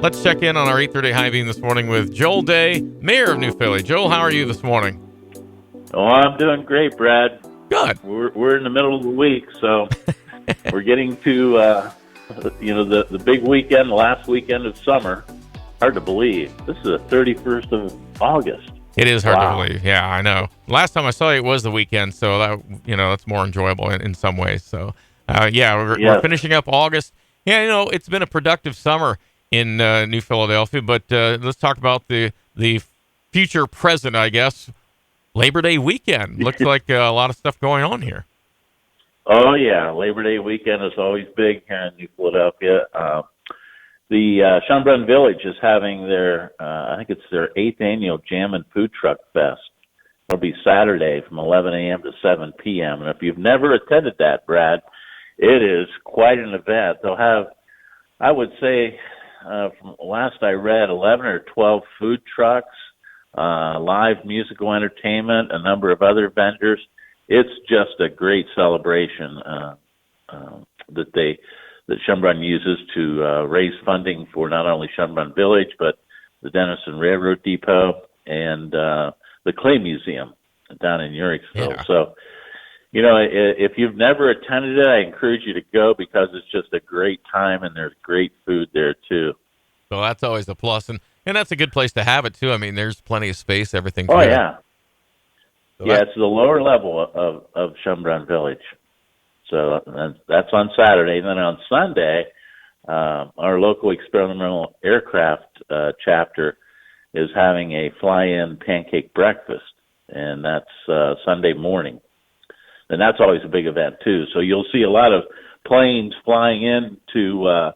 Let's check in on our 8:30 high beam this morning with Joel Day, Mayor of New Philly. Joel, how are you this morning? Oh, I'm doing great, Brad. Good. We're in the middle of the week, so we're getting to the big weekend, the last weekend of summer. Hard to believe. This is the 31st of August. It is hard Wow. to believe. Yeah, I know. Last time I saw you, it was the weekend, so that's more enjoyable in some ways. So, we're Yes. finishing up August. Yeah, it's been a productive summer in New Philadelphia, but let's talk about the future present, I guess. Labor Day weekend. Looks like a lot of stuff going on here. Oh, yeah. Labor Day weekend is always big here in New Philadelphia. The Schönbrunn Village is having I think it's their 8th annual Jam and Food Truck Fest. It'll be Saturday from 11 a.m. to 7 p.m. And if you've never attended that, Brad, it is quite an event. They'll have, I would say, from last I read, 11 or 12 food trucks, live musical entertainment, a number of other vendors. It's just a great celebration that Schönbrunn uses to raise funding for not only Schönbrunn Village, but the Denison Railroad Depot and the Clay Museum down in Uricksville. Yeah. So, if you've never attended it, I encourage you to go because it's just a great time and there's great food there too. So that's always a plus, and that's a good place to have it too. I mean, there's plenty of space, everything's Oh good. yeah, So it's the lower level of Schönbrunn Village. So that's on Saturday. And then on Sunday, our local experimental aircraft chapter is having a fly-in pancake breakfast, and that's Sunday morning. And that's always a big event, too. So you'll see a lot of planes flying into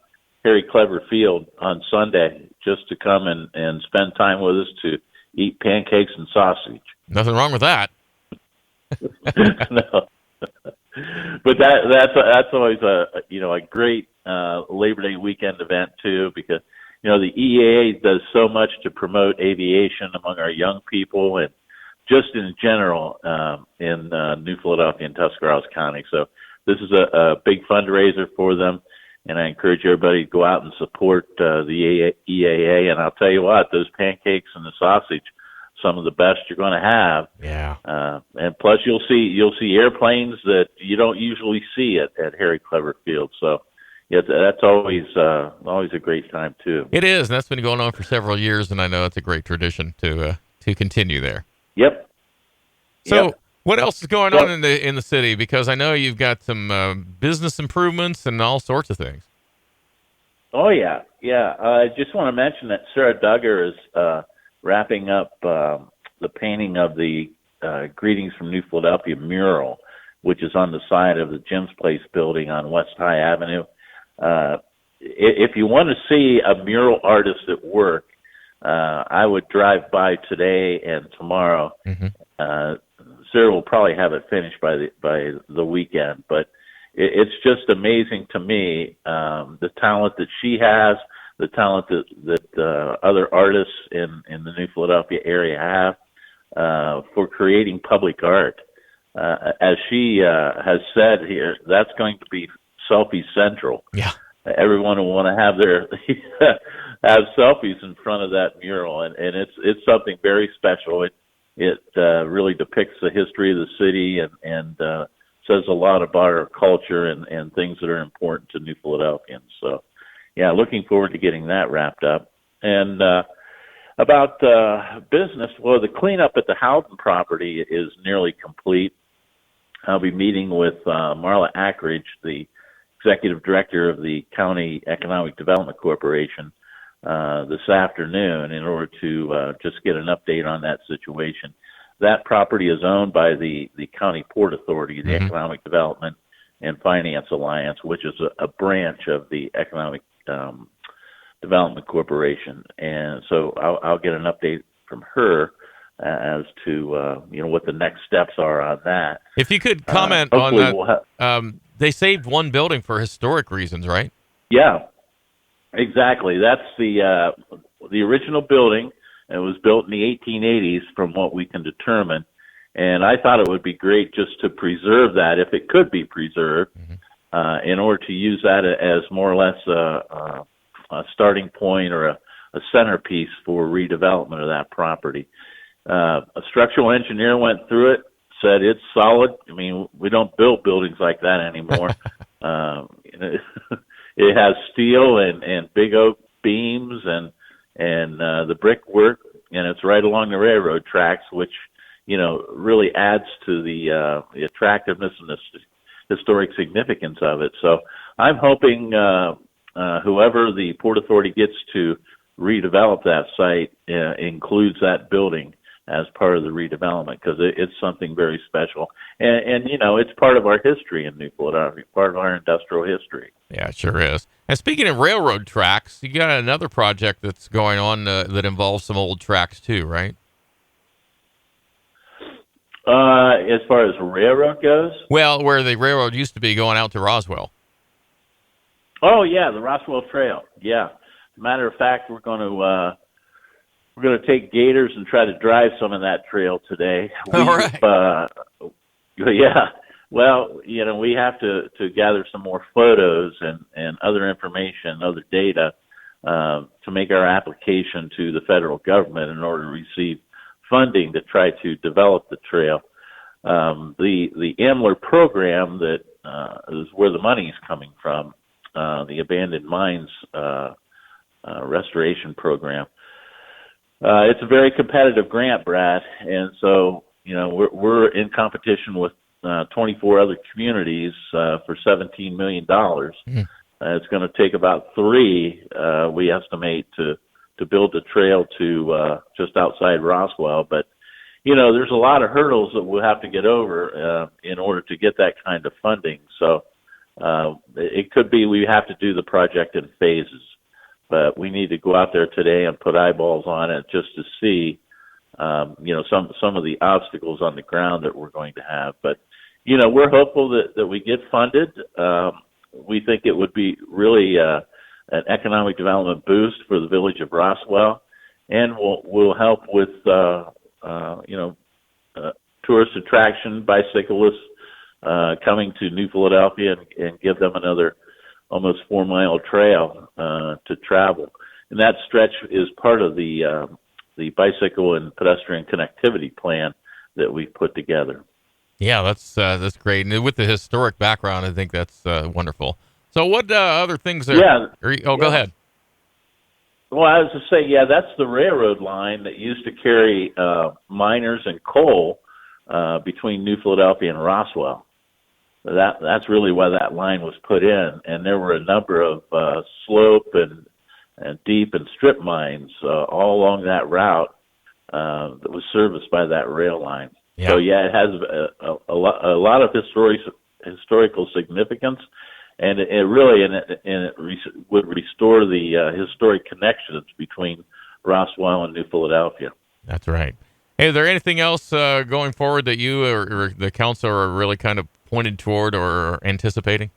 Harry Clever Field on Sunday just to come and spend time with us to eat pancakes and sausage. Nothing wrong with that. No. But that's always a great Labor Day weekend event too, because the EAA does so much to promote aviation among our young people and just in general in New Philadelphia and Tuscarawas County. So this is a big fundraiser for them, and I encourage everybody to go out and support the EAA. And I'll tell you what, those pancakes and the sausage, some of the best you're going to have. Yeah. And plus you'll see airplanes that you don't usually see at Harry Clever Field. So yeah, that's always a great time too. It is, and that's been going on for several years, and I know it's a great tradition to continue there. Yep. So what else is going on in the city? Because I know you've got some business improvements and all sorts of things. Oh yeah. I just want to mention that Sarah Duggar is wrapping up the painting of the Greetings from New Philadelphia mural, which is on the side of the Jim's Place building on West High Avenue. If you want to see a mural artist at work, I would drive by today and tomorrow. Mm-hmm. Sarah will probably have it finished by the weekend, but it's just amazing to me the talent that she has, the talent that other artists in the New Philadelphia area have for creating public art. As she has said here, that's going to be selfie central. Yeah. Everyone will want to have have selfies in front of that mural, and it's something very special. It really depicts the history of the city and says a lot about our culture and things that are important to New Philadelphians. So, yeah, looking forward to getting that wrapped up. And about business, well, the cleanup at the Howden property is nearly complete. I'll be meeting with Marla Ackridge, the executive director of the County Economic Development Corporation, this afternoon in order to just get an update on that situation. That property is owned by the County Port Authority, the Economic Development and Finance Alliance, which is a branch of the Economic Development Corporation. And so I'll get an update from her as to what the next steps are on that. If you could comment on that, they saved one building for historic reasons, right? Yeah, exactly. That's the original building. It was built in the 1880s, from what we can determine. And I thought it would be great just to preserve that, if it could be preserved, in order to use that as more or less starting point or a centerpiece for redevelopment of that property. A structural engineer went through it, said it's solid. I mean, we don't build buildings like that anymore. It has steel and big oak beams and the brickwork, and it's right along the railroad tracks, which really adds to the attractiveness and the historic significance of it. So I'm hoping whoever the Port Authority gets to redevelop that site includes that building as part of the redevelopment, because it's something very special. And it's part of our history in New Philadelphia, part of our industrial history. Yeah, it sure is. And speaking of railroad tracks, you got another project that's going on that involves some old tracks too, right? As far as railroad goes? Well, where the railroad used to be going out to Roswell. Oh, yeah, the Roswell Trail. Yeah. Matter of fact, we're going to take gators and try to drive some of that trail today. All right. Yeah. Well, we have to gather some more photos and other information, other data, to make our application to the federal government in order to receive funding to try to develop the trail. The AMLR program that is where the money is coming from, the Abandoned Mines Restoration Program. It's a very competitive grant, Brad, and so we're in competition with 24 other communities for $17 million. Mm-hmm. It's going to take about 3, we estimate, to build a trail to just outside Roswell. But there's a lot of hurdles that we'll have to get over in order to get that kind of funding. So it could be we have to do the project in phases. But we need to go out there today and put eyeballs on it just to see, some of the obstacles on the ground that we're going to have. But, we're hopeful that we get funded. We think it would be really an economic development boost for the village of Roswell, and will help with, tourist attraction, bicyclists coming to New Philadelphia and give them another almost 4-mile trail to travel. And that stretch is part of the bicycle and pedestrian connectivity plan that we've put together. Yeah, that's great. And with the historic background, I think that's wonderful. So what other things are... Yeah. Go ahead. Well, I was to say, that's the railroad line that used to carry miners and coal between New Philadelphia and Roswell. That's really why that line was put in, and there were a number of slope and deep and strip mines all along that route that was serviced by that rail line. Yeah. So it has a lot of historical significance, and it really would restore the historic connections between Roswell and New Philadelphia. That's right. Hey, is there anything else going forward that you or the council are really kind of pointed toward or anticipating?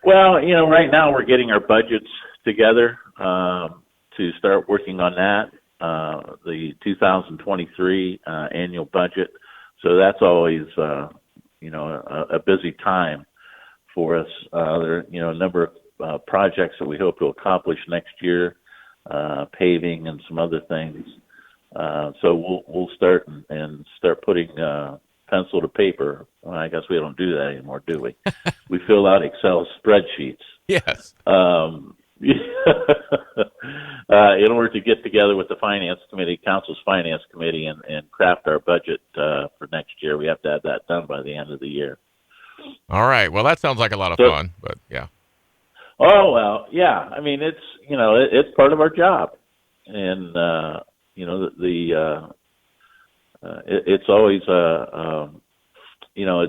Well, right now we're getting our budgets together to start working on that, the 2023 annual budget. So that's always, a busy time for us. There are, a number of projects that we hope to accomplish next year, paving and some other things. So we'll start and start putting pencil to paper. Well, I guess we don't do that anymore, do we? We fill out Excel spreadsheets. Yes. In order to get together with the finance committee, council's finance committee, and craft our budget for next year. We have to have that done by the end of the year. All right. Well, that sounds like a lot of fun, but yeah. Oh, well, yeah. I mean, it's, it's part of our job. And, it's always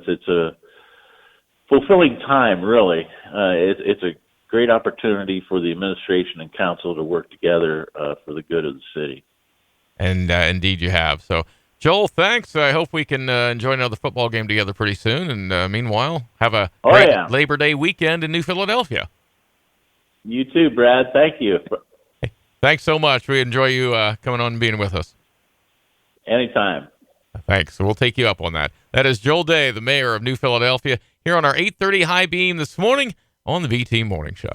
it's a fulfilling time, really. It's a great opportunity for the administration and council to work together for the good of the city. And indeed you have. So, Joel, thanks. I hope we can enjoy another football game together pretty soon. And meanwhile, have a great Labor Day weekend in New Philadelphia. You too, Brad. Thank you. Hey, thanks so much. We enjoy you coming on and being with us. Anytime. Thanks. So we'll take you up on that. That is Joel Day, the mayor of New Philadelphia, here on our 8:30 high beam this morning on the VT Morning Show.